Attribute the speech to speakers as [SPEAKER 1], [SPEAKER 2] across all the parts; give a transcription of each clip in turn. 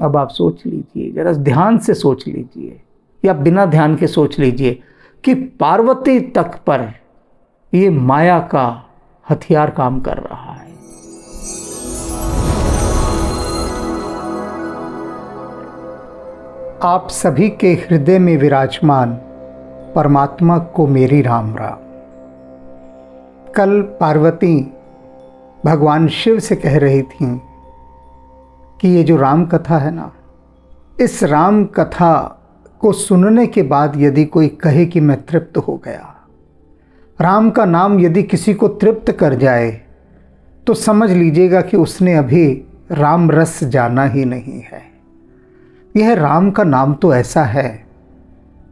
[SPEAKER 1] अब आप सोच लीजिए, जरा ध्यान से सोच लीजिए या बिना ध्यान के सोच लीजिए कि पार्वती तक पर ये माया का हथियार काम कर रहा है। आप सभी के हृदय में विराजमान परमात्मा को मेरी राम राम। कल पार्वती भगवान शिव से कह रही थी कि ये जो राम कथा है ना, इस राम कथा को सुनने के बाद यदि कोई कहे कि मैं तृप्त हो गया, राम का नाम यदि किसी को तृप्त कर जाए, तो समझ लीजिएगा कि उसने अभी राम रस जाना ही नहीं है। यह राम का नाम तो ऐसा है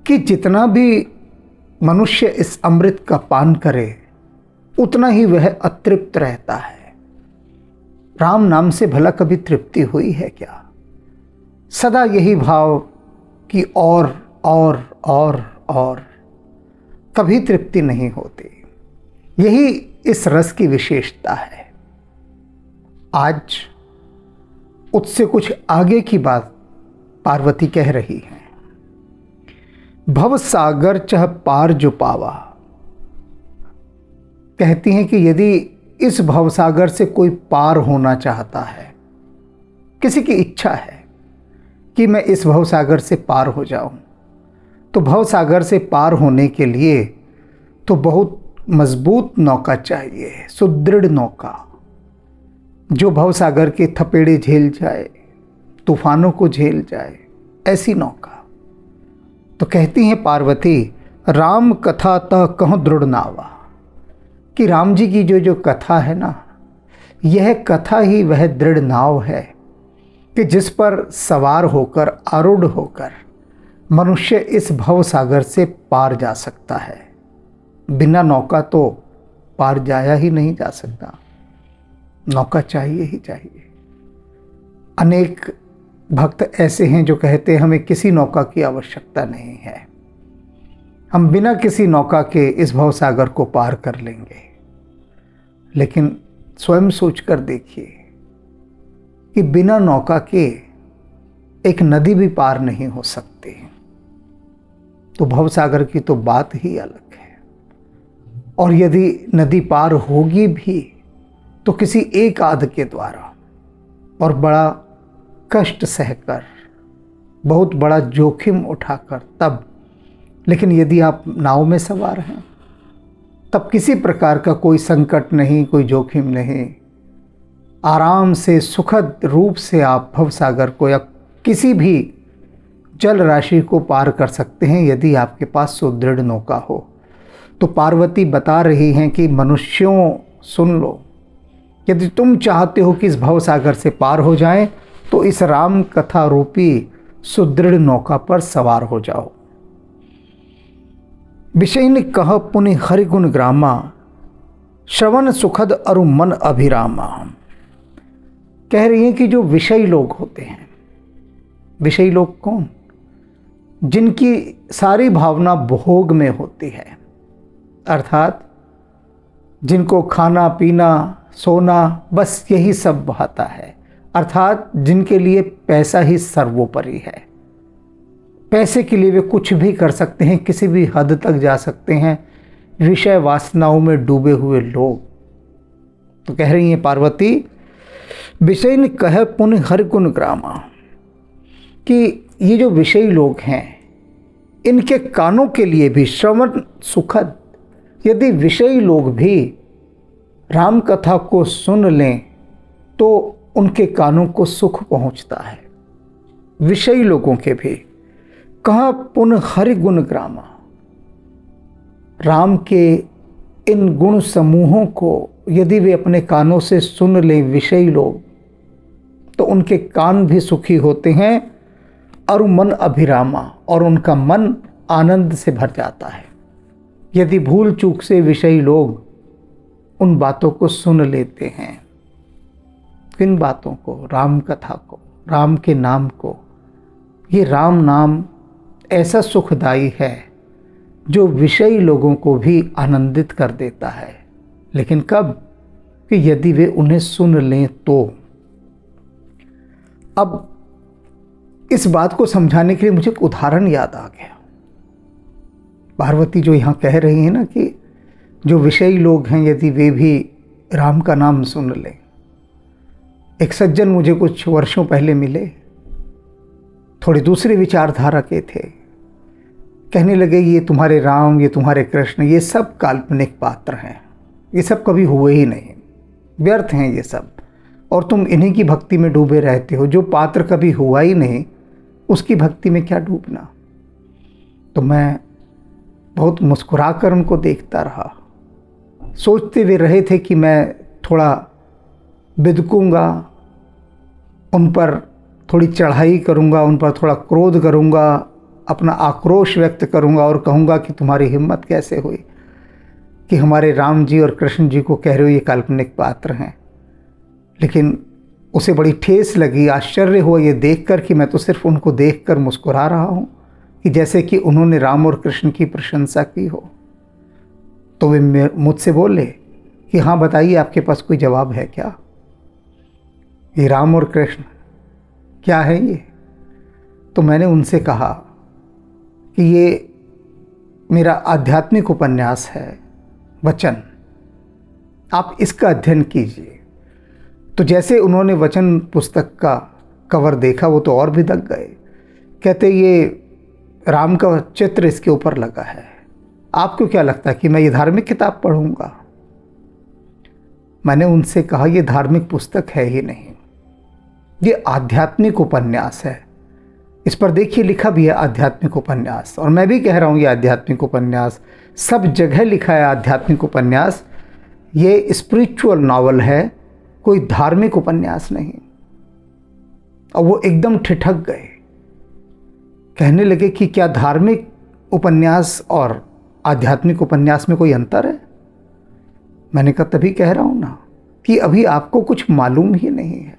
[SPEAKER 1] कि जितना भी मनुष्य इस अमृत का पान करे, उतना ही वह अतृप्त रहता है। राम नाम से भला कभी तृप्ति हुई है क्या? सदा यही भाव कि और कभी तृप्ति नहीं होती। यही इस रस की विशेषता है। आज उससे कुछ आगे की बात पार्वती कह रही है। भव सागर चह पार जो पावा, कहती हैं कि यदि इस भवसागर से कोई पार होना चाहता है, किसी की इच्छा है कि मैं इस भवसागर से पार हो जाऊं, तो भवसागर से पार होने के लिए तो बहुत मजबूत नौका चाहिए, सुदृढ़ नौका, जो भवसागर के थपेड़े झेल जाए, तूफानों को झेल जाए, ऐसी नौका। तो कहती हैं पार्वती, राम कथा त कहूँ दृढ़ नावा, कि राम जी की जो कथा है ना, यह कथा ही वह दृढ़ नाव है कि जिस पर सवार होकर, आरूढ़ होकर मनुष्य इस भव सागर से पार जा सकता है। बिना नौका तो पार जाया ही नहीं जा सकता, नौका चाहिए ही चाहिए। अनेक भक्त ऐसे हैं जो कहते हैं हमें किसी नौका की आवश्यकता नहीं है, हम बिना किसी नौका के इस भव सागर को पार कर लेंगे। लेकिन स्वयं सोचकर देखिए कि बिना नौका के एक नदी भी पार नहीं हो सकती, तो भव सागर की तो बात ही अलग है। और यदि नदी पार होगी भी तो किसी एक आध के द्वारा, और बड़ा कष्ट सहकर, बहुत बड़ा जोखिम उठाकर तब। लेकिन यदि आप नाव में सवार हैं, तब किसी प्रकार का कोई संकट नहीं, कोई जोखिम नहीं, आराम से सुखद रूप से आप भवसागर को या किसी भी जल राशि को पार कर सकते हैं, यदि आपके पास सुदृढ़ नौका हो। तो पार्वती बता रही हैं कि मनुष्यों सुन लो, यदि तुम चाहते हो कि इस भवसागर से पार हो जाएं, तो इस राम कथा रूपी सुदृढ़ नौका पर सवार हो जाओ। विषय ने कह पुनि हरि गुण ग्रामा, श्रवण सुखद अरु मन अभिरामा। कह रही हैं कि जो विषयी लोग होते हैं, विषयी लोग कौन? जिनकी सारी भावना भोग में होती है, अर्थात जिनको खाना पीना सोना बस यही सब भाता है, अर्थात जिनके लिए पैसा ही सर्वोपरि है। पैसे के लिए वे कुछ भी कर सकते हैं, किसी भी हद तक जा सकते हैं, विषय वासनाओं में डूबे हुए लोग। तो कह रही हैं पार्वती, विषय ने कह पुण्य हरि गुण ग्रामा, कि ये जो विषयी लोग हैं, इनके कानों के लिए भी श्रवण सुखद, यदि विषयी लोग भी राम कथा को सुन लें तो उनके कानों को सुख पहुंचता है। विषयी लोगों के भी कहा पुण्य हरि गुण ग्रामा, राम के इन गुण समूहों को यदि वे अपने कानों से सुन लें विषयी लोग, तो उनके कान भी सुखी होते हैं और मन अभिरामा, और उनका मन आनंद से भर जाता है। यदि भूल चूक से विषयी लोग उन बातों को सुन लेते हैं, किन बातों को? राम कथा को, राम के नाम को। ये राम नाम ऐसा सुखदायी है जो विषयी लोगों को भी आनंदित कर देता है। लेकिन कब? कि यदि वे उन्हें सुन लें तो। अब इस बात को समझाने के लिए मुझे एक उदाहरण याद आ गया। पार्वती जो यहाँ कह रही है ना कि जो विषयी लोग हैं यदि वे भी राम का नाम सुन लें। एक सज्जन मुझे कुछ वर्षों पहले मिले, थोड़ी दूसरी विचारधारा के थे। कहने लगे ये तुम्हारे राम, ये तुम्हारे कृष्ण, ये सब काल्पनिक पात्र हैं, ये सब कभी हुए ही नहीं, व्यर्थ हैं ये सब, और तुम इन्हीं की भक्ति में डूबे रहते हो। जो पात्र कभी हुआ ही नहीं उसकी भक्ति में क्या डूबना। तो मैं बहुत मुस्कुरा कर उनको देखता रहा। सोचते हुए रहे थे कि मैं थोड़ा बिदकूँगा, उन पर थोड़ी चढ़ाई करूँगा, उन पर थोड़ा क्रोध करूँगा, अपना आक्रोश व्यक्त करूँगा और कहूँगा कि तुम्हारी हिम्मत कैसे हुई कि हमारे राम जी और कृष्ण जी को कह रहे हो ये काल्पनिक पात्र हैं। लेकिन उसे बड़ी ठेस लगी, आश्चर्य हुआ ये देखकर कि मैं तो सिर्फ उनको देखकर मुस्कुरा रहा हूँ कि जैसे कि उन्होंने राम और कृष्ण की प्रशंसा की हो। तो वे मुझसे बोले कि हाँ बताइए, आपके पास कोई जवाब है क्या? ये राम और कृष्ण क्या है ये? तो मैंने उनसे कहा कि ये मेरा आध्यात्मिक उपन्यास है वचन, आप इसका अध्ययन कीजिए। तो जैसे उन्होंने वचन पुस्तक का कवर देखा वो तो और भी दग गए। कहते ये राम का चित्र इसके ऊपर लगा है, आपको क्या लगता है कि मैं ये धार्मिक किताब पढ़ूंगा? मैंने उनसे कहा ये धार्मिक पुस्तक है ही नहीं, ये आध्यात्मिक उपन्यास है। इस पर देखिए लिखा भी है आध्यात्मिक उपन्यास, और मैं भी कह रहा हूँ ये आध्यात्मिक उपन्यास, सब जगह लिखा है आध्यात्मिक उपन्यास। ये स्पिरिचुअल नॉवल है, कोई धार्मिक उपन्यास नहीं। और वो एकदम ठिठक गए, कहने लगे कि क्या धार्मिक उपन्यास और आध्यात्मिक उपन्यास में कोई अंतर है? मैंने कहा तभी कह रहा हूँ ना कि अभी आपको कुछ मालूम ही नहीं है,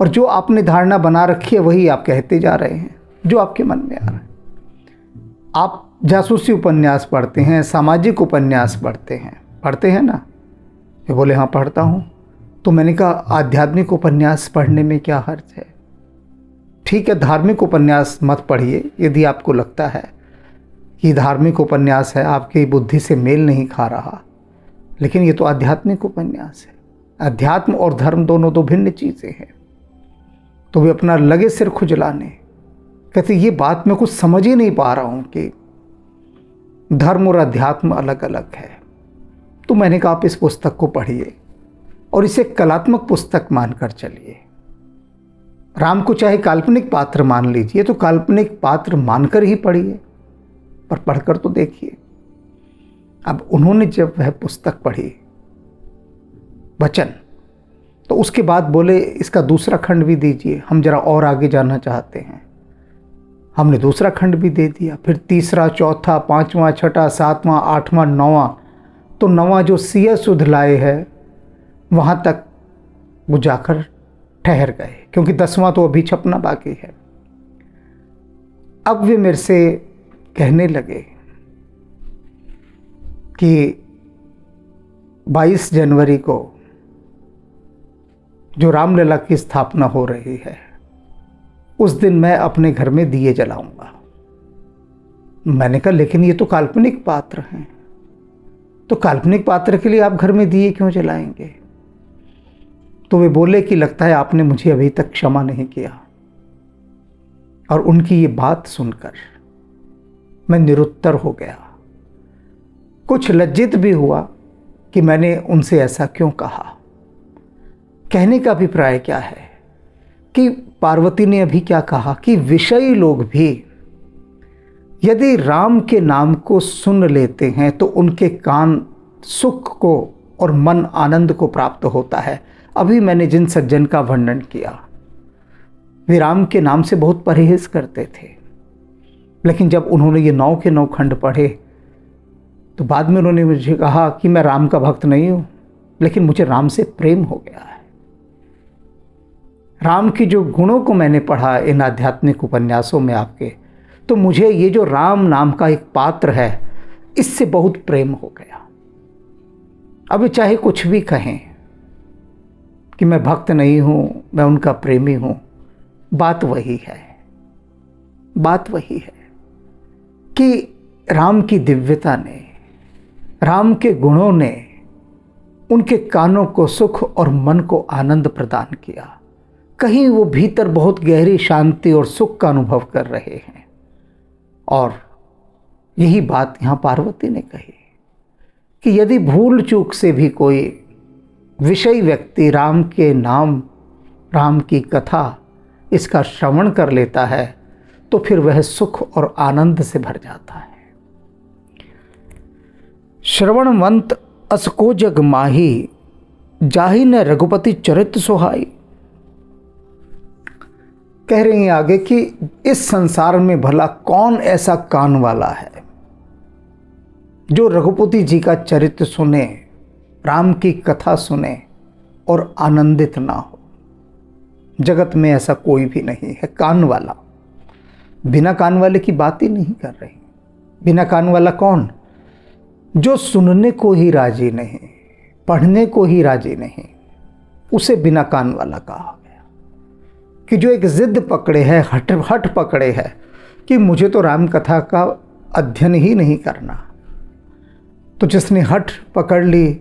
[SPEAKER 1] और जो आपने धारणा बना रखी है वही आप कहते जा रहे हैं जो आपके मन में आ रहा है। आप जासूसी उपन्यास पढ़ते हैं, सामाजिक उपन्यास पढ़ते हैं ना? ये बोले हाँ पढ़ता हूँ। तो मैंने कहा आध्यात्मिक उपन्यास पढ़ने में क्या हर्ज है? ठीक है, धार्मिक उपन्यास मत पढ़िए यदि आपको लगता है कि धार्मिक उपन्यास है, आपकी बुद्धि से मेल नहीं खा रहा, लेकिन ये तो आध्यात्मिक उपन्यास है। अध्यात्म और धर्म दोनों दो भिन्न चीज़ें हैं। तो वे अपना लगे सिर खुजलाने, कहते ये बात मैं कुछ समझ ही नहीं पा रहा हूँ कि धर्म और अध्यात्म अलग अलग है। तो मैंने कहा आप इस पुस्तक को पढ़िए और इसे कलात्मक पुस्तक मानकर चलिए। राम को चाहे काल्पनिक पात्र मान लीजिए तो काल्पनिक पात्र मानकर ही पढ़िए, पर पढ़कर तो देखिए। अब उन्होंने जब वह पुस्तक पढ़ी वचन, तो उसके बाद बोले इसका दूसरा खंड भी दीजिए, हम जरा और आगे जाना चाहते हैं। हमने दूसरा खंड भी दे दिया, फिर तीसरा, चौथा, पांचवा, छठा, सातवां, आठवां, नौवां। तो नौवां जो सिया सुध लाए है वहां तक वो जाकर ठहर गए, क्योंकि 10वां तो अभी छपना बाकी है। अब वे मेरे से कहने लगे कि 22 जनवरी को जो रामलला की स्थापना हो रही है उस दिन मैं अपने घर में दिए जलाऊंगा। मैंने कहा लेकिन ये तो काल्पनिक पात्र हैं, तो काल्पनिक पात्र के लिए आप घर में दिए क्यों जलाएंगे? तो वे बोले कि लगता है आपने मुझे अभी तक क्षमा नहीं किया। और उनकी ये बात सुनकर मैं निरुत्तर हो गया, कुछ लज्जित भी हुआ कि मैंने उनसे ऐसा क्यों कहा। कहने का अभिप्राय क्या है कि पार्वती ने अभी क्या कहा कि विषयी लोग भी यदि राम के नाम को सुन लेते हैं तो उनके कान सुख को और मन आनंद को प्राप्त होता है। अभी मैंने जिन सज्जन का वर्णन किया वे राम के नाम से बहुत परहेज करते थे, लेकिन जब उन्होंने ये 9 के 9 खंड पढ़े तो बाद में उन्होंने मुझे कहा कि मैं राम का भक्त नहीं हूँ, लेकिन मुझे राम से प्रेम हो गया है। राम की जो गुणों को मैंने पढ़ा इन आध्यात्मिक उपन्यासों में आपके, तो मुझे ये जो राम नाम का एक पात्र है इससे बहुत प्रेम हो गया। अब चाहे कुछ भी कहें कि मैं भक्त नहीं हूँ, मैं उनका प्रेमी हूँ, बात वही है। बात वही है कि राम की दिव्यता ने, राम के गुणों ने उनके कानों को सुख और मन को आनंद प्रदान किया। कहीं वो भीतर बहुत गहरी शांति और सुख का अनुभव कर रहे हैं। और यही बात यहाँ पार्वती ने कही कि यदि भूल चूक से भी कोई विषयी व्यक्ति राम के नाम, राम की कथा इसका श्रवण कर लेता है तो फिर वह सुख और आनंद से भर जाता है। श्रवणवंत असको जग माही, जाहि न रघुपति चरित सुहाई। कह रही हैं आगे कि इस संसार में भला कौन ऐसा कान वाला है जो रघुपति जी का चरित्र सुने, राम की कथा सुने और आनंदित ना हो। जगत में ऐसा कोई भी नहीं है कान वाला। बिना कान वाले की बात ही नहीं कर रही। बिना कान वाला कौन? जो सुनने को ही राजी नहीं, पढ़ने को ही राजी नहीं, उसे बिना कान वाला कहा गया। कि जो एक जिद पकड़े है, हट पकड़े है कि मुझे तो राम कथा का अध्ययन ही नहीं करना, तो जिसने हट पकड़ ली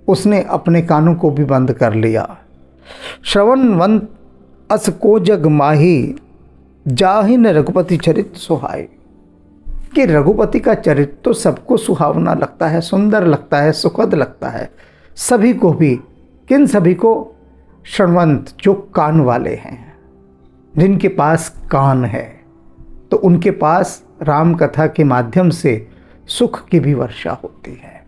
[SPEAKER 1] उसने अपने कानों को भी बंद कर लिया। श्रवणवंत अस को जग माही, जाहि न रघुपति चरित सुहाई। कि रघुपति का चरित्र तो सबको सुहावना लगता है, सुंदर लगता है, सुखद लगता है सभी को भी। किन सभी को? श्रवणवंत, जो कान वाले हैं, जिनके पास कान है, तो उनके पास राम कथा के माध्यम से सुख की भी वर्षा होती है।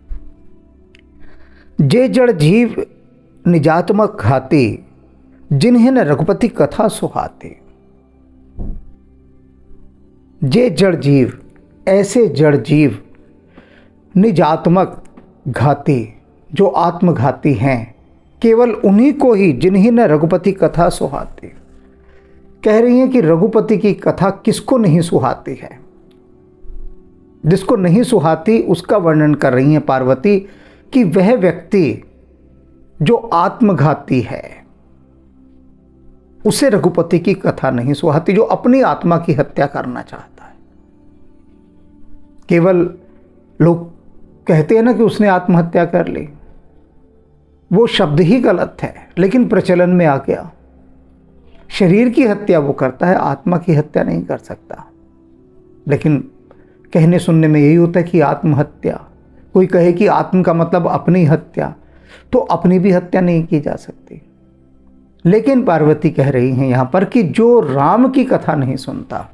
[SPEAKER 1] जे जड़ जीव निजात्मक खाती, जिन्हें न रघुपति कथा सुहाती। जे जड़ जीव, ऐसे जड़ जीव, निजात्मक घाती, जो आत्मघाती हैं, केवल उन्हीं को ही, जिन्हें न रघुपति कथा सुहाती। कह रही हैं कि रघुपति की कथा किसको नहीं सुहाती है। जिसको नहीं सुहाती उसका वर्णन कर रही हैं पार्वती कि वह व्यक्ति जो आत्मघाती है उसे रघुपति की कथा नहीं सुहाती, जो अपनी आत्मा की हत्या करना चाहता है। केवल लोग कहते हैं ना कि उसने आत्महत्या कर ली, वो शब्द ही गलत है लेकिन प्रचलन में आ गया। शरीर की हत्या वो करता है, आत्मा की हत्या नहीं कर सकता। लेकिन कहने सुनने में यही होता है कि आत्महत्या, कोई कहे कि आत्म का मतलब अपनी हत्या, तो अपनी भी हत्या नहीं की जा सकती। लेकिन पार्वती कह रही हैं यहाँ पर कि जो राम की कथा नहीं सुनता,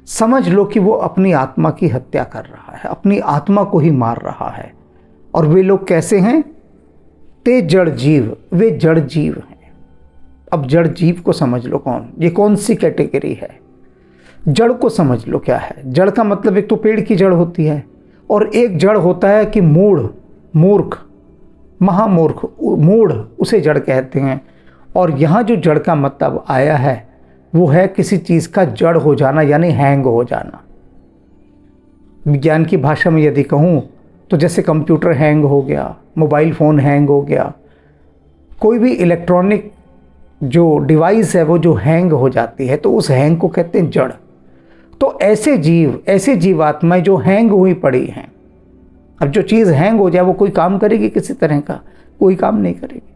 [SPEAKER 1] समझ लो कि वो अपनी आत्मा की हत्या कर रहा है, अपनी आत्मा को ही मार रहा है। और वे लोग कैसे हैं? ते जड़ जीव, वे जड़ जीव हैं। अब जड़ जीव को समझ लो कौन, ये कौन सी कैटेगरी है। जड़ को समझ लो क्या है। जड़ का मतलब एक तो पेड़ की जड़ होती है और एक जड़ होता है कि मूढ़, मूर्ख, महामूर्ख, मूढ़, उसे जड़ कहते हैं। और यहाँ जो जड़ का मतलब आया है वो है किसी चीज़ का जड़ हो जाना, यानी हैंग हो जाना। विज्ञान की भाषा में यदि कहूँ तो जैसे कंप्यूटर हैंग हो गया, मोबाइल फ़ोन हैंग हो गया, कोई भी इलेक्ट्रॉनिक जो डिवाइस है वो जो हैंग हो जाती है तो उस हैंग को कहते हैं जड़। तो ऐसे जीव, ऐसे जीवात्माएं जो हैंग हुई पड़ी हैं। अब जो चीज़ हैंग हो जाए वो कोई काम करेगी किसी तरह का? कोई काम नहीं करेगी।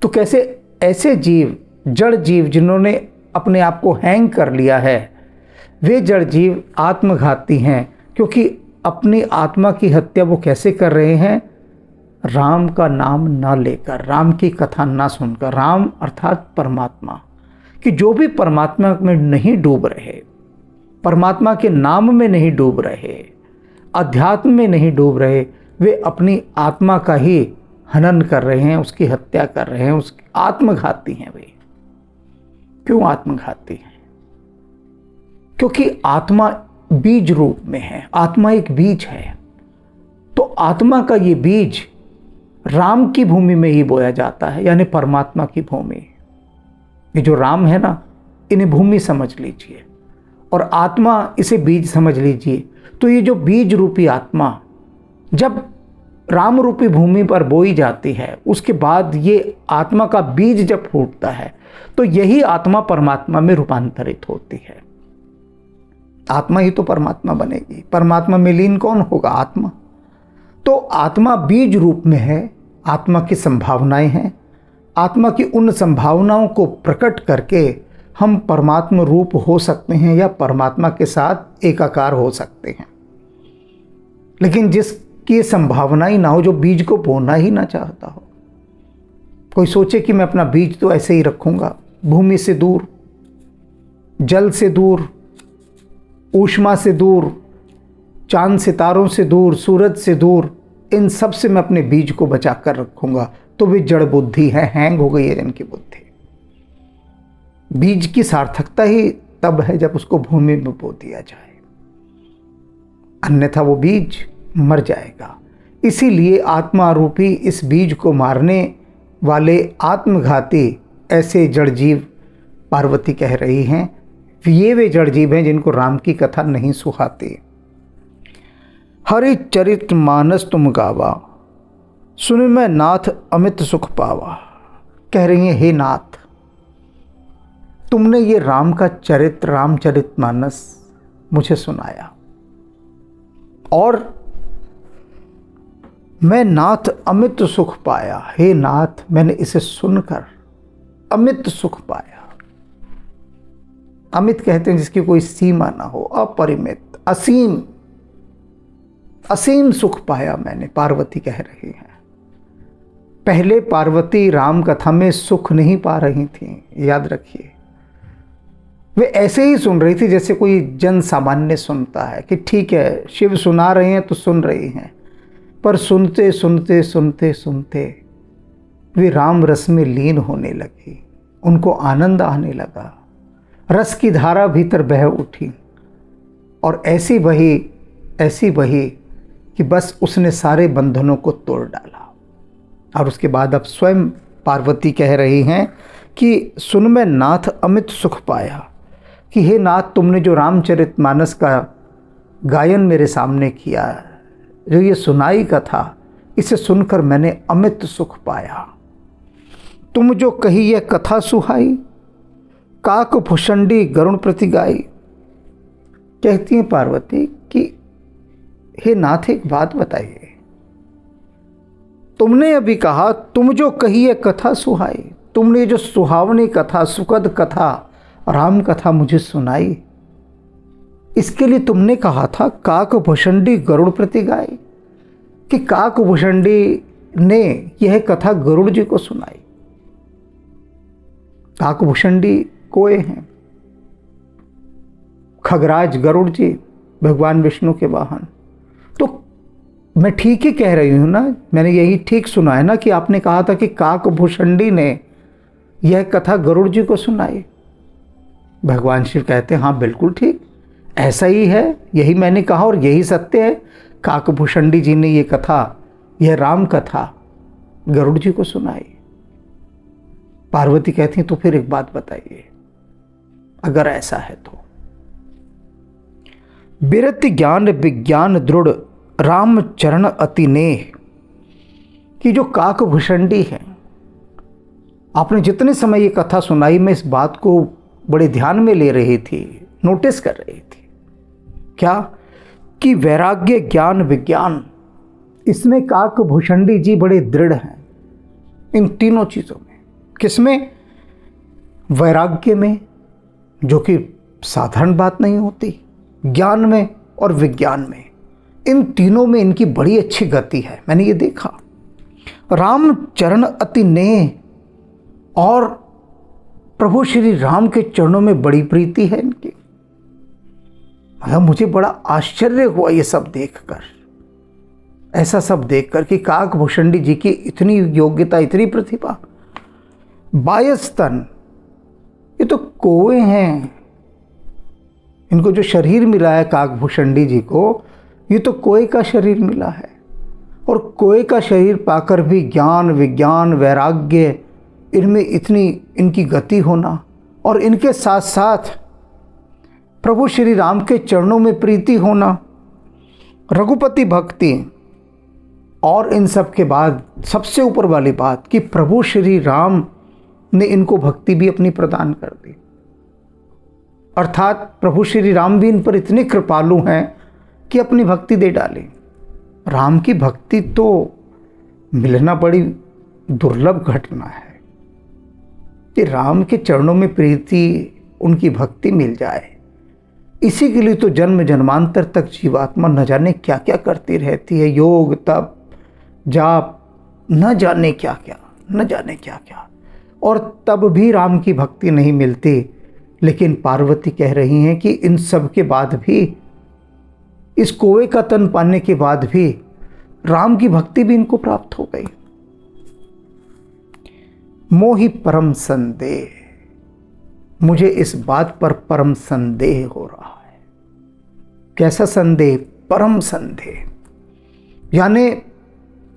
[SPEAKER 1] तो कैसे ऐसे जीव, जड़ जीव जिन्होंने अपने आप को हैंग कर लिया है, वे जड़ जीव आत्मघाती हैं। क्योंकि अपनी आत्मा की हत्या वो कैसे कर रहे हैं? राम का नाम ना लेकर, राम की कथा ना सुनकर। राम अर्थात परमात्मा, कि जो भी परमात्मा में नहीं डूब रहे, परमात्मा के नाम में नहीं डूब रहे, अध्यात्म में नहीं डूब रहे, वे अपनी आत्मा का ही हनन कर रहे हैं, उसकी हत्या कर रहे हैं, उसकी आत्मघाती हैं वे। क्यों आत्मघाती हैं? क्योंकि आत्मा बीज रूप में है, आत्मा एक बीज है। तो आत्मा का ये बीज राम की भूमि में ही बोया जाता है, यानी परमात्मा की भूमि। ये जो राम है ना, इन्हें भूमि समझ लीजिए और आत्मा इसे बीज समझ लीजिए। तो ये जो बीज रूपी आत्मा जब राम रूपी भूमि पर बोई जाती है, उसके बाद ये आत्मा का बीज जब फूटता है तो यही आत्मा परमात्मा में रूपांतरित होती है। आत्मा ही तो परमात्मा बनेगी। परमात्मा में लीन कौन होगा? आत्मा। तो आत्मा बीज रूप में है, आत्मा की संभावनाएं हैं। आत्मा की उन संभावनाओं को प्रकट करके हम परमात्मा रूप हो सकते हैं या परमात्मा के साथ एकाकार हो सकते हैं। लेकिन जिसकी संभावना ही ना हो, जो बीज को बोना ही ना चाहता हो, कोई सोचे कि मैं अपना बीज तो ऐसे ही रखूंगा, भूमि से दूर, जल से दूर, ऊष्मा से दूर, चांद सितारों से दूर, सूरज से दूर, इन सब से मैं अपने बीज को बचा कर रखूंगा, तो वे जड़ बुद्धि है, हैंग हो गई है इनकी बुद्धि। बीज की सार्थकता ही तब है जब उसको भूमि में बो दिया जाए, अन्यथा वो बीज मर जाएगा। इसीलिए आत्मा रूपी इस बीज को मारने वाले आत्मघाती ऐसे जड़ जीव पार्वती कह रही हैं, ये वे जड़ जीव हैं जिनको राम की कथा नहीं सुहाती। हरि चरित मानस तुम गावा, सुन मैं नाथ अमित सुख पावा। कह रही हैं, हे नाथ, तुमने ये राम का चरित्र, रामचरित मानस मुझे सुनाया और मैं नाथ अमित सुख पाया। हे नाथ, मैंने इसे सुनकर अमित सुख पाया। अमित कहते हैं जिसकी कोई सीमा ना हो, अपरिमित, असीम, असीम सुख पाया मैंने, पार्वती कह रही हैं। पहले पार्वती राम कथा में सुख नहीं पा रही थी, याद रखिए। वे ऐसे ही सुन रही थी जैसे कोई जन सामान्य सुनता है कि ठीक है शिव सुना रहे हैं तो सुन रही हैं, पर सुनते सुनते सुनते सुनते वे राम रस में लीन होने लगी, उनको आनंद आने लगा, रस की धारा भीतर बह उठी और ऐसी बही कि बस उसने सारे बंधनों को तोड़ डाला। और उसके बाद अब स्वयं पार्वती कह रही हैं कि सुन मैं नाथ अमित सुख पाया, कि हे नाथ, तुमने जो रामचरितमानस का गायन मेरे सामने किया, जो ये सुनाई कथा, इसे सुनकर मैंने अमित सुख पाया। तुम जो कही यह कथा सुहाई, काक भुषंडी गरुण प्रति गाई। कहती हैं पार्वती कि हे नाथ, एक बात बताइए, तुमने अभी कहा तुम जो कही यह कथा सुहाई, तुमने जो सुहावनी कथा, सुखद कथा, राम कथा मुझे सुनाई, इसके लिए तुमने कहा था काक भुषंडी गरुड़ प्रति गाई, कि काक भुषंडी ने यह कथा गरुड़ जी को सुनाई। काक भुषंडी कोए हैं, खगराज गरुड़ जी भगवान विष्णु के वाहन। तो मैं ठीक ही कह रही हूं ना, मैंने यही ठीक सुना है ना कि आपने कहा था कि काक भुषंडी ने यह कथा गरुड़ जी को सुनाई। भगवान शिव कहते हैं हाँ बिल्कुल ठीक, ऐसा ही है, यही मैंने कहा और यही सत्य है। काक भुषंडी जी ने ये कथा, यह राम कथा गरुड़ जी को सुनाई। पार्वती कहती हैं तो फिर एक बात बताइए, अगर ऐसा है तो बिरति ज्ञान विज्ञान दृढ़ राम चरण अति नेह, कि जो काक भुषंडी है, आपने जितने समय ये कथा सुनाई, मैं इस बात को बड़े ध्यान में ले रही थी, नोटिस कर रही थी। क्या? कि वैराग्य ज्ञान विज्ञान, इसमें काक भुषंडी जी बड़े दृढ़ हैं, इन तीनों चीज़ों में। किसमें? वैराग्य में, जो कि साधारण बात नहीं होती, ज्ञान में और विज्ञान में, इन तीनों में इनकी बड़ी अच्छी गति है, मैंने ये देखा। राम चरण अति नेह, और प्रभु श्री राम के चरणों में बड़ी प्रीति है इनकी। मतलब मुझे बड़ा आश्चर्य हुआ ये सब देखकर, ऐसा सब देखकर कि काक भुषंडी जी की इतनी योग्यता, इतनी प्रतिभा। 22 तन, ये तो कोए हैं, इनको जो शरीर मिला है काक भुषंडी जी को, ये तो कोए का शरीर मिला है। और कोए का शरीर पाकर भी ज्ञान विज्ञान वैराग्य, इनमें इतनी इनकी गति होना, और इनके साथ साथ प्रभु श्री राम के चरणों में प्रीति होना, रघुपति भक्ति, और इन सब के बाद सबसे ऊपर वाली बात कि प्रभु श्री राम ने इनको भक्ति भी अपनी प्रदान कर दी। अर्थात प्रभु श्री राम भी इन पर इतने कृपालु हैं कि अपनी भक्ति दे डाली। राम की भक्ति तो मिलना बड़ी दुर्लभ घटना है कि राम के चरणों में प्रीति, उनकी भक्ति मिल जाए। इसी के लिए तो जन्म जन्मांतर तक जीवात्मा न जाने क्या क्या करती रहती है, योग तप जाप, न जाने क्या क्या, और तब भी राम की भक्ति नहीं मिलती। लेकिन पार्वती कह रही हैं कि इन सब के बाद भी, इस कोवे का तन पाने के बाद भी राम की भक्ति भी इनको प्राप्त हो गई। मोहि परम संदेह, मुझे इस बात पर परम संदेह हो रहा है। कैसा संदेह? परम संदेह, यानी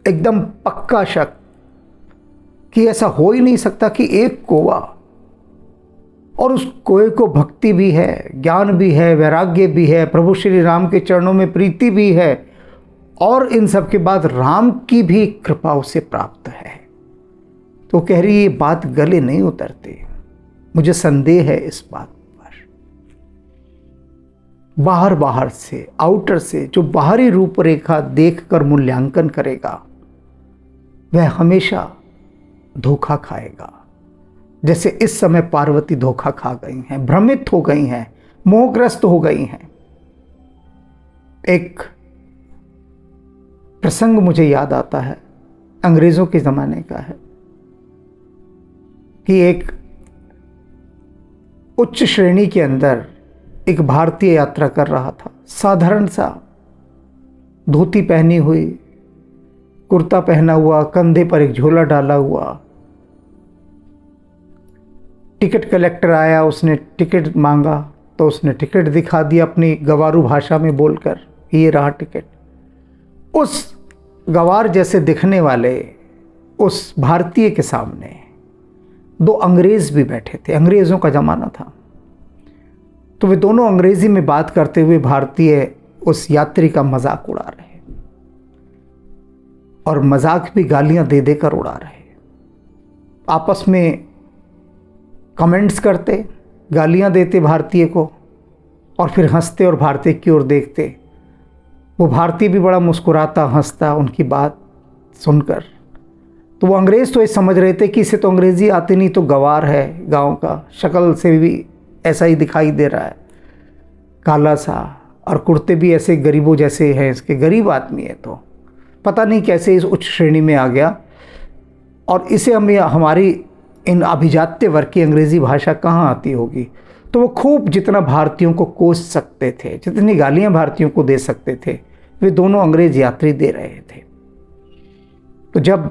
[SPEAKER 1] एकदम पक्का शक कि ऐसा हो ही नहीं सकता कि एक कोवा, और उस कोए को भक्ति भी है, ज्ञान भी है, वैराग्य भी है, प्रभु श्री राम के चरणों में प्रीति भी है, और इन सब के बाद राम की भी कृपा उसे प्राप्त है। तो कह रही ये बात गले नहीं उतरती, मुझे संदेह है इस बात पर। बाहर से, आउटर से जो बाहरी रूपरेखा देखकर मूल्यांकन करेगा वह हमेशा धोखा खाएगा। जैसे इस समय पार्वती धोखा खा गई हैं, भ्रमित हो गई हैं, मोहग्रस्त हो गई हैं। एक प्रसंग मुझे याद आता है, अंग्रेजों के ज़माने का है, कि एक उच्च श्रेणी के अंदर एक भारतीय यात्रा कर रहा था। साधारण सा धोती पहनी हुई, कुर्ता पहना हुआ, कंधे पर एक झोला डाला हुआ। टिकट कलेक्टर आया, उसने टिकट मांगा तो उसने टिकट दिखा दिया अपनी गवारू भाषा में बोलकर, ये रहा टिकट। उस गवार जैसे दिखने वाले उस भारतीय के सामने दो अंग्रेज भी बैठे थे। अंग्रेज़ों का ज़माना था, तो वे दोनों अंग्रेज़ी में बात करते हुए भारतीय उस यात्री का मजाक उड़ा रहे, और मजाक भी गालियां दे देकर उड़ा रहे। आपस में कमेंट्स करते, गालियां देते भारतीय को, और फिर हंसते और भारतीय की ओर देखते। वो भारतीय भी बड़ा मुस्कुराता हंसता उनकी बात सुनकर। तो वो अंग्रेज़ तो ये समझ रहे थे कि इसे तो अंग्रेज़ी आती नहीं, तो गवार है गांव का, शक्ल से भी ऐसा ही दिखाई दे रहा है, काला सा, और कुर्ते भी ऐसे गरीबों जैसे हैं, इसके गरीब आदमी है। तो पता नहीं कैसे इस उच्च श्रेणी में आ गया, और इसे हमारी इन अभिजात्य वर्ग की अंग्रेज़ी भाषा कहाँ आती होगी। तो वो खूब जितना भारतीयों को कोस सकते थे, जितनी गालियाँ भारतीयों को दे सकते थे, वे दोनों अंग्रेज़ यात्री दे रहे थे। तो जब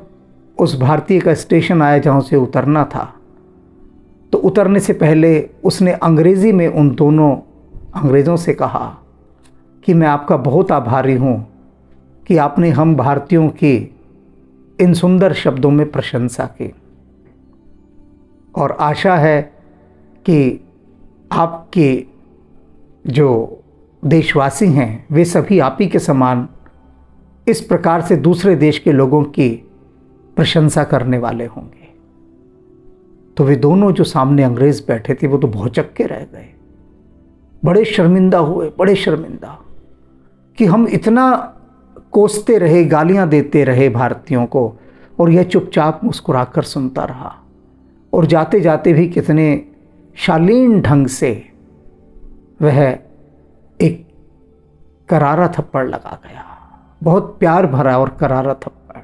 [SPEAKER 1] उस भारतीय का स्टेशन आया जहाँ से उतरना था, तो उतरने से पहले उसने अंग्रेज़ी में उन दोनों अंग्रेज़ों से कहा कि मैं आपका बहुत आभारी हूँ कि आपने हम भारतीयों की इन सुंदर शब्दों में प्रशंसा की, और आशा है कि आपके जो देशवासी हैं वे सभी आप ही के समान इस प्रकार से दूसरे देश के लोगों की प्रशंसा करने वाले होंगे। तो वे दोनों जो सामने अंग्रेज़ बैठे थे वो तो भौचक्के रह गए, बड़े शर्मिंदा हुए, बड़े शर्मिंदा कि हम इतना कोसते रहे, गालियां देते रहे भारतीयों को, और यह चुपचाप मुस्कुराकर सुनता रहा, और जाते जाते भी कितने शालीन ढंग से वह एक करारा थप्पड़ लगा गया, बहुत प्यार भरा और करारा थप्पड़।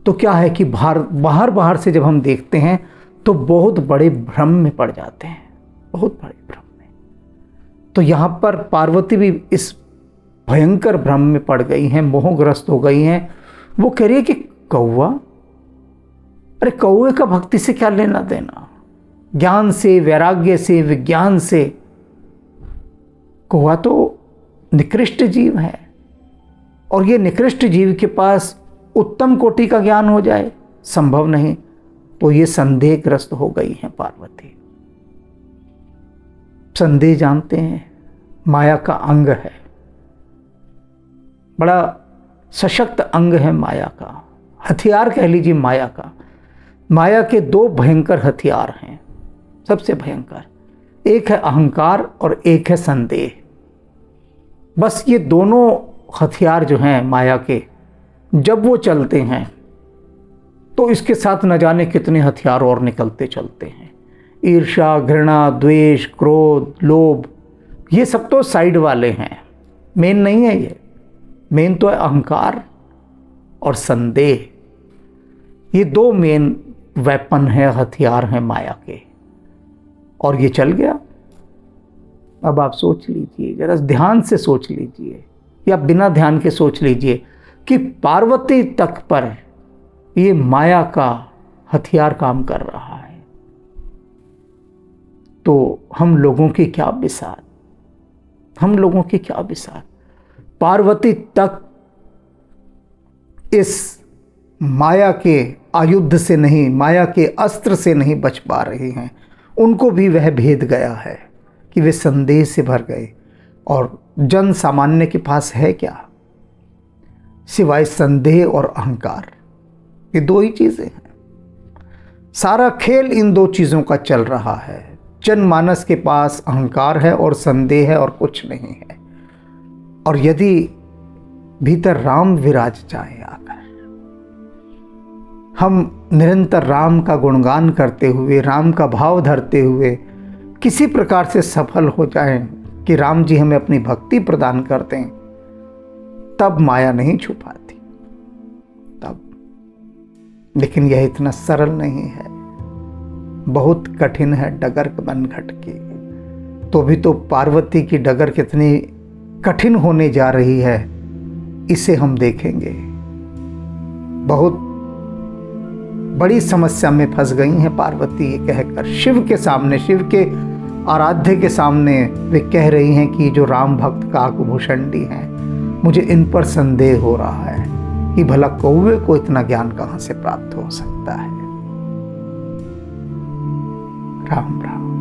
[SPEAKER 1] तो क्या है कि बाहर से जब हम देखते हैं तो बहुत बड़े भ्रम में पड़ जाते हैं, बहुत बड़े भ्रम में। तो यहाँ पर पार्वती भी इस भयंकर भ्रम में पड़ गई हैं, मोहग्रस्त हो गई हैं। वो कह रही है कि कौवा, अरे कौवे का भक्ति से क्या लेना देना, ज्ञान से, वैराग्य से, विज्ञान से। कौवा तो निकृष्ट जीव है, और ये निकृष्ट जीव के पास उत्तम कोटि का ज्ञान हो जाए, संभव नहीं। तो ये संदेहग्रस्त हो गई हैं पार्वती। संदेह जानते हैं माया का अंग है, बड़ा सशक्त अंग है माया का, हथियार कह लीजिए माया का। माया के दो भयंकर हथियार हैं, सबसे भयंकर। एक है अहंकार और एक है संदेह। बस ये दोनों हथियार जो हैं माया के, जब वो चलते हैं तो इसके साथ न जाने कितने हथियार और निकलते चलते हैं। ईर्ष्या, घृणा, द्वेष, क्रोध, लोभ, ये सब तो साइड वाले हैं, मेन नहीं है ये। मेन तो है अहंकार और संदेह। ये दो मेन वेपन है, हथियार हैं माया के। और ये चल गया। अब आप सोच लीजिए, जरा ध्यान से सोच लीजिए या बिना ध्यान के सोच लीजिए कि पार्वती तक पर ये माया का हथियार काम कर रहा है, तो हम लोगों की क्या बिसात, हम लोगों की क्या बिसात। पार्वती तक इस माया के आयुध से नहीं, माया के अस्त्र से नहीं बच पा रही हैं। उनको भी वह भेद गया है कि वे संदेह से भर गए। और जन सामान्य के पास है क्या सिवाय संदेह और अहंकार? ये दो ही चीजें हैं। सारा खेल इन दो चीजों का चल रहा है। जनमानस के पास अहंकार है और संदेह है और कुछ नहीं है। और यदि भीतर राम विराज जाए आकर, हम निरंतर राम का गुणगान करते हुए, राम का भाव धरते हुए किसी प्रकार से सफल हो जाएं कि राम जी हमें अपनी भक्ति प्रदान करते हैं, तब माया नहीं छुपाती, तब। लेकिन यह इतना सरल नहीं है, बहुत कठिन है डगर बन खटकी। तो भी तो पार्वती की डगर कितनी कठिन होने जा रही है, इसे हम देखेंगे। बहुत बड़ी समस्या में फंस गई हैं पार्वती, ये कहकर शिव के सामने, शिव के आराध्य के सामने वे कह रही हैं कि जो राम भक्त काकभूषणी हैं, मुझे इन पर संदेह हो रहा है कि भला कौवे को इतना ज्ञान कहां से प्राप्त हो सकता है। राम राम।